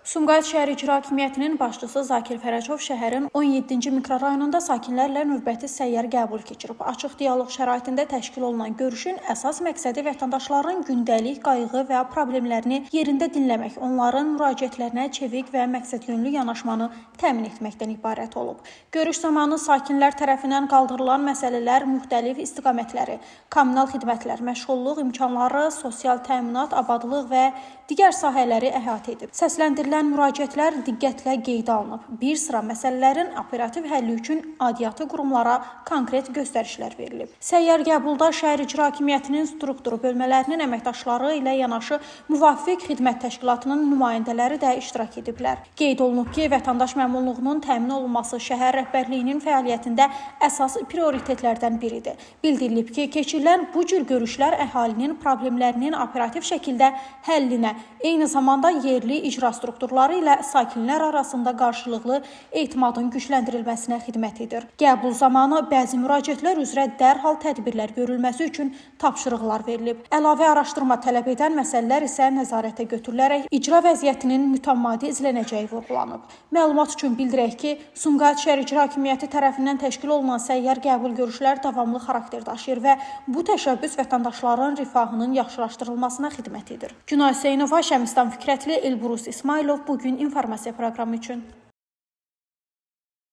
Sumqayıt şəhər icra hakimiyyətinin başçısı Zakir Fərəcov şəhərin 17-ci mikrorayonunda sakinlərlə növbəti səyyar qəbul keçirib. Açıq dialoq şəraitində təşkil olunan görüşün əsas məqsədi vətəndaşların gündəlik qayğı və problemlərini yerində dinləmək, onların müraciətlərinə çevik və məqsədyönlü yanaşmanı təmin etməkdən ibarət olub. Görüş zamanı sakinlər tərəfindən qaldırılan məsələlər müxtəlif istiqamətləri, kommunal xidmətlər, məşğulluq imkanları, sosial təminat, abadlıq və digər sahələri əhatə edib. Səsləndirilən müraciətlər diqqətlə qeydə alınıb. Bir sıra məsələlərin operativ həlli üçün aidiyyatı qurumlara konkret göstərişlər verilib. Səyyar qəbulda şəhər icra hakimiyyətinin strukturu bölmələrinin əməkdaşları ilə yanaşı müvafiq xidmət təşkilatının nümayəndələri də iştirak ediblər. Qeyd olunub ki, vətəndaş məmnunluğunun təmin olunması şəhər rəhbərliyinin fəaliyyətində əsas prioritetlərdən biridir. Bildirilib ki, keçirilən bu cür görüşlər əhalinin problemlərinin operativ şəkildə həllinə, eyni zamanda yerli icra strukturları ilə sakinlər arasında qarşılıqlı etimadın gücləndirilməsinə xidmət edir. Qəbul zamanı bəzi müraciətlər üzrə dərhal tədbirlər görülməsi üçün tapşırıqlar verilib. Əlavə araşdırma tələb edən məsələlər isə nəzarətə götürülərək icra vəziyyətinin mütəmmadi izlənəcəyi vurğulanıb. Məlumat üçün bildirək ki, Sumqayıt şəhər icra hakimiyyəti tərəfindən təşkil olunan səyyar qəbul görüşlər davamlı xarakter daşıyır və bu təşəbbüs vətəndaşların rifahının yaxşılaşdırılmasına xidmət edir. Günay Hüseynova, Şəmistan Fikrətli, Elbrus İsmailov bugün informasiya proqramı üçün.